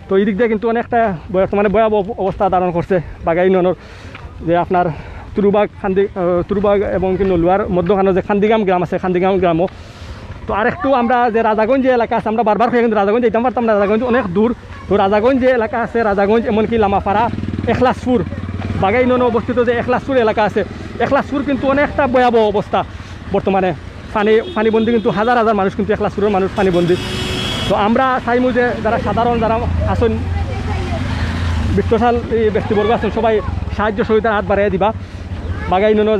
Speaker 1: তো এই দিক দিয়ে কিন্তু অনেকটা বর্তমানে ভয়াবহ অবস্থা ধারণ করছে বাঘা ইউনিয়নের, যে আপনার তুরুবাগ এবং নলুয়ার মধ্যখানে যে খান্দিগাম গ্রাম আছে, খান্দিগাম গ্রামও। তো আর একটু আমরা যে রাজাগঞ্জ যে এলাকা আছে, আমরা বারবার কিন্তু রাজাগঞ্জ যেতাম পারতাম না, রাজাগঞ্জ অনেক দূর। তো রাজাগঞ্জ যে এলাকা আছে, রাজাগঞ্জ এমনকি লামাপাড়া, এখলাসপুর, বাঘা ইউনিয়নে অবস্থিত যে এখলাসপুর এলাকা আছে, এখলাসপুর কিন্তু অনেকটা ভয়াবহ অবস্থা বর্তমানে। পানিবন্দি কিন্তু হাজার হাজার মানুষ কিন্তু এখলাসপুরের মানুষ পানিবন্দি। তো আমরা চাইমু যে যারা সাধারণ যারা আছেন, বিত্তশাল ব্যক্তিবর্গ আছেন, সবাই সাহায্য সহযোগিতার হাত বাড়িয়ে দিবা। বাঘা ইউনিয়নে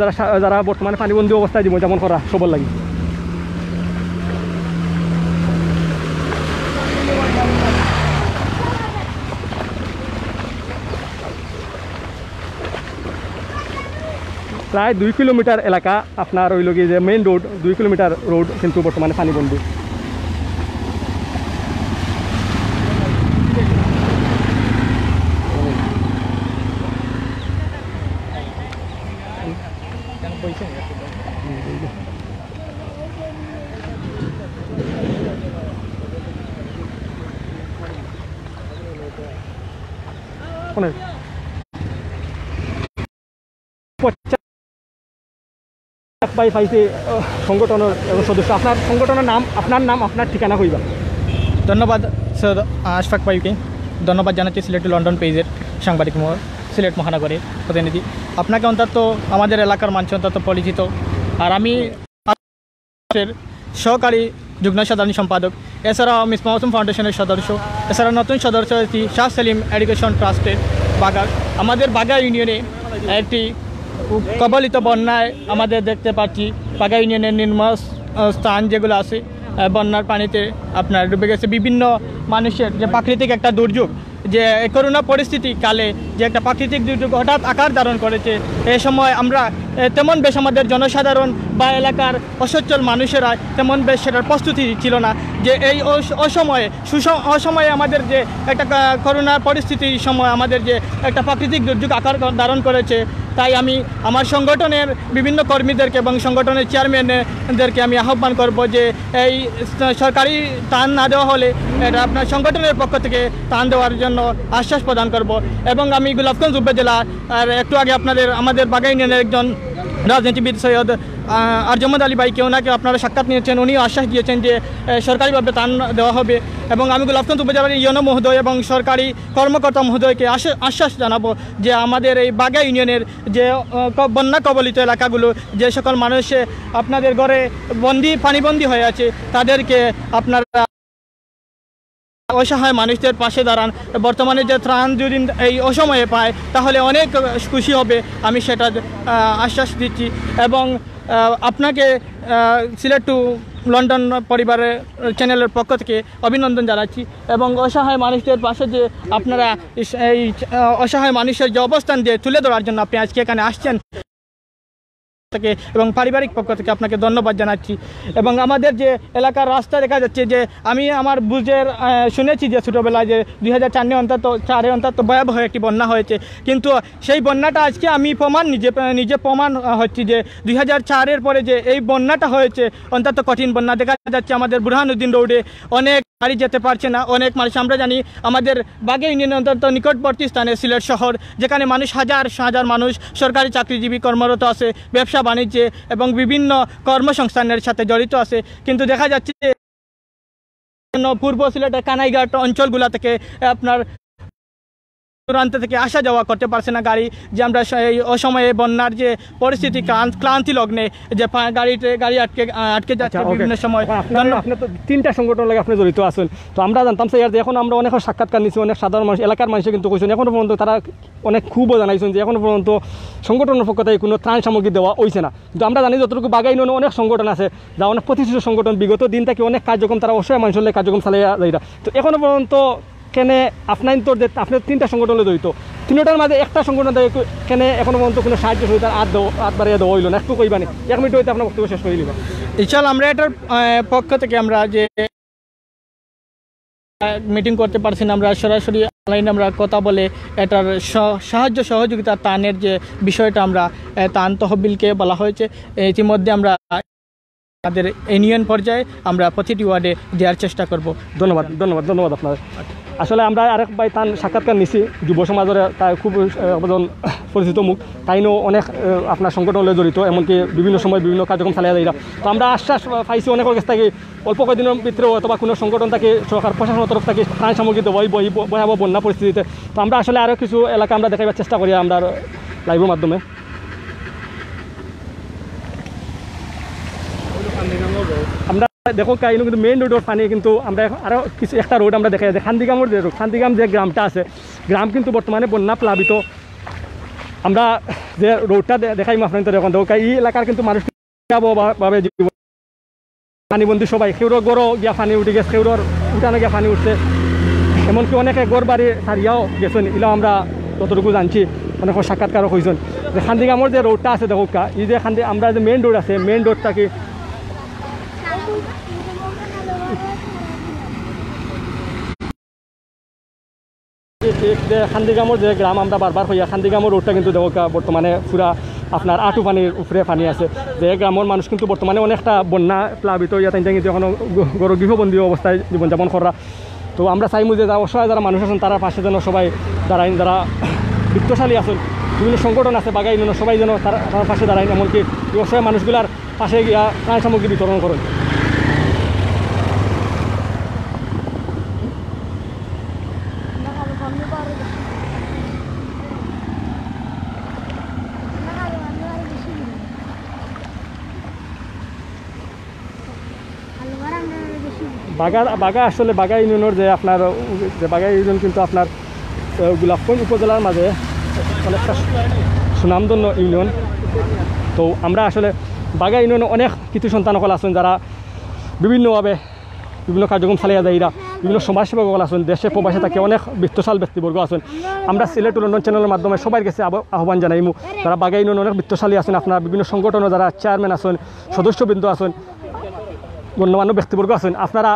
Speaker 1: যারা বর্তমানে পানিবন্দি অবস্থায় জীবন যাপন করা সবল লাগে। প্রায় 2 কিলোমিটার এলাকা আপনার ওই লগে যে মেইন রোড, 2 কিলোমিটার রোড কিন্তু বর্তমানে পানিবন্দী। সংগঠনের সদস্য, আপনার সংগঠনের নাম, আপনার ঠিকানা কইবা।
Speaker 6: ধন্যবাদ স্যার আশফাক ভাইকে, ধন্যবাদ জানাচ্ছি সিলেট লন্ডন পেজের সাংবাদিক সিলেট মহানগরের প্রতিনিধি। আপনাকে অন্তত আমাদের এলাকার মানুষ অন্তত পরিচিত। আর আমি সহকারী যুগ্ম সাধারণ সম্পাদক, এছাড়াও মিস মৌসুম ফাউন্ডেশনের সদস্য, এছাড়া নতুন সদস্য হচ্ছি শাহ সেলিম এডুকেশন ট্রাস্টের বাঘা। আমাদের বাঘা ইউনিয়নে একটি কবলিত বন্যায় আমাদের দেখতে পাচ্ছি বাঘা ইউনিয়নের নির্মল স্থান যেগুলো আছে বন্যার পানিতে আপনার ডুবে গেছে। বিভিন্ন মানুষের যে প্রাকৃতিক একটা দুর্যোগ, যে করোনা পরিস্থিতি কালে যে একটা প্রাকৃতিক দুর্যোগ হঠাৎ আকার ধারণ করেছে, এই সময় আমরা তেমন বেশ আমাদের জনসাধারণ বা এলাকার অসচ্ছল মানুষেরা তেমন বেশ সেটার প্রস্তুতি ছিল না, যে এই অসময়ে আমাদের যে একটা করোনা পরিস্থিতির সময় আমাদের যে একটা প্রাকৃতিক দুর্যোগ আকার ধারণ করেছে। তাই আমি আমার সংগঠনের বিভিন্ন কর্মীদেরকে এবং সংগঠনের চেয়ারম্যানদেরকে আমি আহ্বান করব যে এই সরকারি ত্রাণ না দেওয়া হলে এটা আপনার সংগঠনের পক্ষ থেকে ত্রাণ দেওয়ার জন্য আশ্বাস প্রদান করব। এবং আমি গোলাপগঞ্জ উপজেলা আর একটু আগে আমাদের বাঘা ইউনিয়নের একজন রাজনীতিবিদ সৈয়দ আরজমদ আলী ভাইকে, ওনাকে আপনারা সাক্ষাৎ নিয়েছেন, উনিও আশ্বাস দিয়েছেন যে সরকারিভাবে ত্রাণ দেওয়া হবে। এবং আমি গোলাপগঞ্জ উপজেলার ইউনো মহোদয় এবং সরকারি কর্মকর্তা মহোদয়কে আশ্বাস জানাবো যে আমাদের এই বাঘা ইউনিয়নের যে বন্যা কবলিত এলাকাগুলো, যে সকল মানুষ আপনাদের ঘরে পানিবন্দী হয়ে আছে, তাদেরকে আপনারা অসহায় মানুষদের পাশে দাঁড়ান। বর্তমানে যে ত্রাণ যদি এই অসময়ে পায় তাহলে অনেক খুশি হবে, আমি সেটা আশ্বাস দিচ্ছি। এবং আপনাকে সিলেট টু লন্ডন পরিবারের চ্যানেলের পক্ষ থেকে অভিনন্দন জানাচ্ছি। এবং অসহায় মানুষদের পাশে যে আপনারা এই অসহায় মানুষের যে অবস্থান দিয়ে তুলে ধরার জন্য আপনি আজকে এখানে আসছেন থেকে এবং পারিবারিক পক্ষ থেকে আপনাকে ধন্যবাদ জানাচ্ছি। এবং আমাদের যে এলাকার রাস্তা দেখা যাচ্ছে, যে আমি আমার বুঝের শুনেছি যে ছোটোবেলায় যে 2004 অন্তত ভয়াবহ একটি বন্যা হয়েছে, কিন্তু সেই বন্যাটা আজকে আমি নিজে প্রমাণ হচ্ছি যে 2004-এর পরে যে এই বন্যাটা হয়েছে অন্তত কঠিন বন্যা। দেখা যাচ্ছে আমাদের বুরহানুদ্দিন রোডে অনেক গাড়ি যেতে পারছে না, অনেক মানুষ, আমরা জানি আমাদের বাঘা ইউনিয়নের অন্তত নিকটবর্তী স্থানে সিলেট শহর, যেখানে হাজার মানুষ সরকারি চাকরিজীবী কর্মরত আছে, ব্যবসা বাণিজ্যে এবং বিভিন্ন কর্মসংস্থানের সাথে জড়িত আছে, কিন্তু দেখা যাচ্ছে জন্য পূর্ব সিলেটের কানাইঘাট অঞ্চলগুলো থেকে আপনার দূরান্ত থেকে আসা যাওয়া করতে পারছে না গাড়ি, যে আমরা এই অসময়ে বন্যার যে পরিস্থিতি ক্লান্তি লগ্নে যে গাড়ি আটকে যাচ্ছে বিভিন্ন সময়।
Speaker 1: আপনি তো 3টা সংগঠন লাগে আপনি জড়িত আছেন, তো আমরা জানতাম স্যার যে এখন আমরা অনেক সাক্ষাৎকার নিচ্ছি, অনেক সাধারণ মানুষ এলাকার মানুষ কিন্তু কইছেন এখনো পর্যন্ত তারা অনেক খুবও জানাইছেন যে এখনো পর্যন্ত সংগঠনের পক্ষ থেকে কোনো ত্রাণ সামগ্রী দেওয়া হয়েছে না। কিন্তু আমরা জানি যতটুকু বাঘা ইউনিয়নে অনেক সংগঠন আছে যা অনেক প্রতিষ্ঠিত সংগঠন, বিগত দিন থেকে অনেক কার্যক্রম তারা অবশ্যই মানুষের কার্যক্রম চালিয়ে যায়। তো এখনো পর্যন্ত কেনে আপনার তো যে আপনার 3টা সংগঠনে জড়িত, 3টার মাঝে একটা সংগঠন কেনে এখনো পর্যন্ত কোনো সাহায্য সুবিধার হাত বাড়িয়ে দেওয়া হইল না, একটু কইবানি 1 মিনিট হইতে আপনার বক্তব্য শেষ করে নিবা।
Speaker 6: ইনশাআল্লাহ আমরা এটার পক্ষ থেকে আমরা যে মিটিং করতে পারছি না, আমরা সরাসরি অনলাইনে আমরা কথা বলে এটার সাহায্য সহযোগিতা ত্রাণের যে বিষয়টা আমরা ত্রাণ তহবিলকে বলা হয়েছে, ইতিমধ্যে আমরা আমাদের ইউনিয়ন পর্যায়ে আমরা প্রতিটি ওয়ার্ডে দেওয়ার চেষ্টা করব।
Speaker 1: ধন্যবাদ ধন্যবাদ ধন্যবাদ আপনার। আসলে আমরা আরেক ভাই তার সাক্ষাৎকার নিছি যুব সমাজের, তাই খুব একজন পরিচিত মুখ, তাইনও অনেক আপনার সংগঠনে জড়িত, এমনকি বিভিন্ন সময় বিভিন্ন কার্যক্রম চালিয়ে যায়। তো আমরা আশ্বাস পাইছি অনেকের কাছ থেকে অল্প কয়েকদিনের ভিতরে অথবা কোনো সংগঠন থেকে সরকার প্রশাসনের তরফ থেকে ত্রাণ সামগ্রী দেবই ভয়াবহ বন্যা পরিস্থিতিতে। তো আমরা আসলে আরও কিছু এলাকা আমরা দেখাবার চেষ্টা করি আমরা লাইভের মাধ্যমে। আমরা দেখো কাহিনী কিন্তু মেইন রোডের পানি কিন্তু আমরা আরও কিছু একটা রোড আমরা দেখাই যাই, খান্দিগামের যে রোড, খান্দিগাম যে গ্রামটা আছে, গ্রাম কিন্তু বর্তমানে বন্যা প্লাবিত। আমরা যে রোডটা দেখাই আপনার দেখুন দেখো এই এলাকার কিন্তু মানুষ ভাবে পানিবন্দী সবাই, কেউর গড়ও গিয়া পানি উঠে গেছে, কেউর উঠানো গিয়া পানি উঠছে, এমনকি অনেকে গড় বাড়ি সারিয়াও গেছেন। এলাও আমরা যতটুকু জানছি অনেক সাক্ষাৎকারও হয়েছেন যে খান্দিগামের যে রোডটা আছে দেখো এই যে আমরা যে মেইন রোড আছে, মেইন রোডটাকে খান্দিগামের যে গ্রাম আমরা বারবার হইয়া খান্দিগামের রোডটা কিন্তু দেখো বর্তমানে পুরা আপনার আঁটু পানির উপরে পানি আছে, যে গ্রামের মানুষ কিন্তু বর্তমানে অনেকটা বন্যা প্লাবিত হইয়া তাই কিন্তু এখনও গৃহবন্দী অবস্থায় জীবনযাপন করা। তো আমরা চাইমু যে অসহায় যারা মানুষ আছেন তারা পাশে যেন সবাই দাঁড়াইন, যারা বিত্তশালী আছেন বিভিন্ন সংগঠন আছে বাঘা ইউনিয়নের সবাই যেন তার পাশে দাঁড়াইন, এমনকি অসহায় মানুষগুলার পাশে গিয়া ত্রাণ সামগ্রী বিতরণ করেন। বাঘা আসলে বাঘা ইউনিয়নের যে আপনার যে বাঘা ইউনিয়ন কিন্তু আপনার গোলাপগঞ্জ উপজেলার মাঝে অনেকটা সুনামধন্য ইউনিয়ন। তো আমরা আসলে বাঘা ইউনিয়নে অনেক কিছু সন্তানসকল আছেন যারা বিভিন্নভাবে বিভিন্ন কার্যক্রম চালিয়ে যায়, এরা বিভিন্ন সমাজসেবকসকল আছেন, দেশে প্রবাসে থাকে অনেক বিত্তশাল ব্যক্তিবর্গ আছেন। আমরা সিলেট লন্ডন চ্যানেলের মাধ্যমে সবার কাছে আহ্বান জানাইমু যারা বাঘা ইউনিয়নে অনেক বিত্তশালী আছেন, আপনার বিভিন্ন সংগঠনের যারা চেয়ারম্যান আছেন, সদস্যবৃন্দ আছেন, গণ্যমান্য ব্যক্তিবর্গ আছেন, আপনারা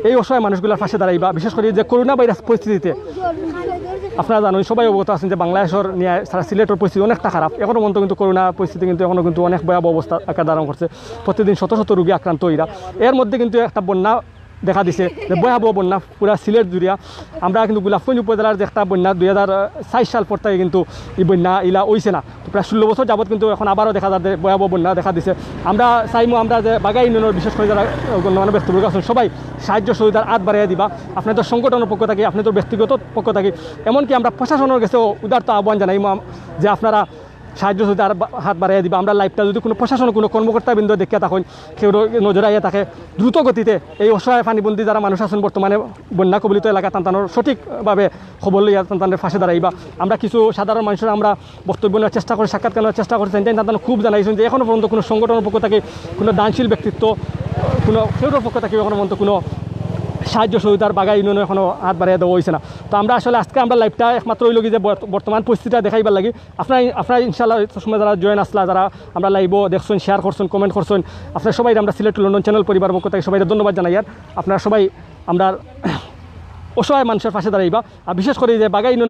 Speaker 1: এই অসহায় মানুষগুলোর পাশে দাঁড়াইবা। বিশেষ করে যে করোনা ভাইরাস পরিস্থিতিতে আপনারা জানেন সবাই অবগত আছেন যে বাংলাদেশের নিয়ে সারা সিলেটের পরিস্থিতি অনেকটা খারাপ, এখনও পর্যন্ত কিন্তু করোনা পরিস্থিতি কিন্তু এখনও কিন্তু অনেক ভয়াবহ অবস্থা আকার ধারণ করছে, প্রতিদিন শত শত রোগী আক্রান্ত হইরা। এর মধ্যে কিন্তু একটা বন্যা দেখা দিছে, যে ভয়াবহ বন্যা পুরা সিলেট জুড়িয়া। আমরা কিন্তু গোলাপগঞ্জ উপজেলার যে একটা বন্যা 2004 সাল পর থেকে কিন্তু এই বন্যা ইলা হইছে না, তো প্রায় 16 বছর যাবত কিন্তু এখন আবারও দেখা যাচ্ছে ভয়াবহ বন্যা দেখা দিছে। আমরা চাইমু আমরা যে বাঘা ইউনিয়নের বিশেষ করে যারা গণ্যমান্য ব্যক্তিবর্গ আছেন সবাই সাহায্য সুবিধার হাত বাড়িয়ে দিবা, আপনাদের সংগঠনের পক্ষ থেকে আপনাদের ব্যক্তিগত পক্ষ থেকে, এমনকি আমরা প্রশাসনের কাছেও উদারতা আহ্বান জানাইমু যে আপনারা সাহায্য সুবিধার হাত বাড়িয়ে দিবা। আমরা লাইভটা যদি কোনো প্রশাসনের কোনো কর্মকর্তাবৃন্দ দেখিয়া থাকেন, কেউ নজরে আইয়া থাকে, দ্রুত গতিতে এই অসহায় পানিবন্দী যারা মানুষ আছেন বর্তমানে বন্যা কবলিত এলাকা তান্তানোর সঠিকভাবে খবর লইয়া তান্তানের পাশে দাঁড়াইবা। আমরা কিছু সাধারণ মানুষের আমরা বক্তব্য নেওয়ার চেষ্টা করি, সাক্ষাৎকার নেওয়ার চেষ্টা করছেন, তান্তানো খুব জানাইছেন যে এখনও পর্যন্ত কোনো সংগঠনের পক্ষ থেকে কোনো দানশীল ব্যক্তিত্ব কোনো কেউর পক্ষ থেকে এখনও পর্যন্ত কোনো সাহায্য সহযোগিতার বাঘা ইউনিয়নে এখনও হাত বাড়িয়ে দেওয়া হয়েছে না। তো আমরা আসলে আজকে আমরা লাইভটা একমাত্র ওই লোক যে বর্তমান পরিস্থিতিটা দেখাইবার লাগি আপনারা ইনশাআল্লাহ সময় যারা জয়েন আসলা, যারা আমরা লাইভও দেখছেন, শেয়ার করছেন, কমেন্ট করছেন, আপনারা সবাই আমরা সিলেট লন্ডন চ্যানেল পরিবার পক্ষ থেকে সবাই ধন্যবাদ জানাই। আর আপনারা সবাই আমরা অসহায় মানুষের পাশে দাঁড়াইবা। আর বিশেষ করে যে বাঘা ইউনিয়ন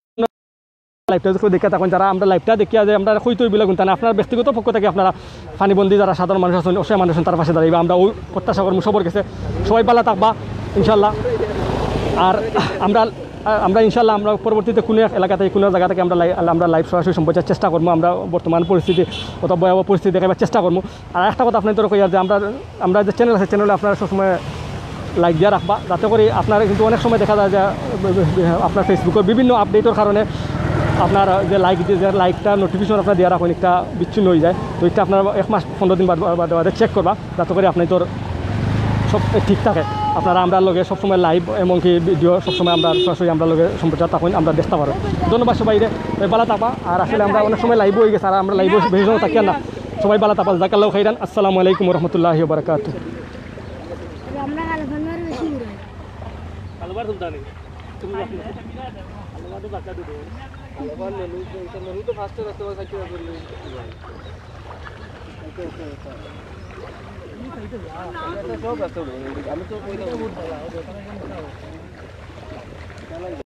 Speaker 1: লাইভটা দেখে থাকুন, যারা আমরা লাইভটা দেখিয়া যে আমরা হইতই বিলা গুনতাম আপনার ব্যক্তিগত পক্ষ থেকে আপনারা পানিবন্দী যারা সাধারণ মানুষ আছেন, অসহায় মানুষ আছেন তার পাশে দাঁড়াইবা। আমরা ওই প্রত্যাশা করবো সবার কাছে সবাই ভালো থাকবা ইনশাল্লাহ। আর আমরা ইনশাল্লাহ আমরা পরবর্তীতে কোনো এক এলাকাতে কোনো জায়গা থেকে আমরা লাইভ সরাসরি সম্প্রচার চেষ্টা করবো, আমরা বর্তমান পরিস্থিতি অথবা ভয়াবহ পরিস্থিতি দেখাবার চেষ্টা করবো। আর একটা কথা আপনাদের কইয়া যে আমরা যে চ্যানেল আছে চ্যানেলে আপনারা সবসময় লাইক দিয়া রাখবা, যাতে করে আপনারা কিন্তু অনেক সময় দেখা যায় যে আপনার ফেসবুকের বিভিন্ন আপডেটের কারণে আপনার যে লাইকটা নোটিফিকেশন আপনার দেওয়া রাখুন একটা বিচ্ছিন্ন হয়ে যায়। তো এটা আপনার 1 মাস 15 দিন বাদে চেক করবা, যাতে করে আপনি তোর সব ঠিক থাকে। আপনারা আমরা লগে সবসময় লাইভ এমনকি ভিডিও সবসময় আমরা সরাসরি আমরা লগে সম্প্রচার থাকুন, আমরা দেখতে পারো। ধন্যবাদ সবাই রে, ভালো থাকবা। আর আসলে আমরা অনেক সময় লাইভ হয়ে গেছে, আর আমরা লাইভ বেশি সময় থাকি না। সবাই ভালো থাকবা, জাকাল্লাহ খাইরান। আসসালামু আলাইকুম রহমতুল্লাহি ওয়া বারাকাতুহু।
Speaker 5: আমি তো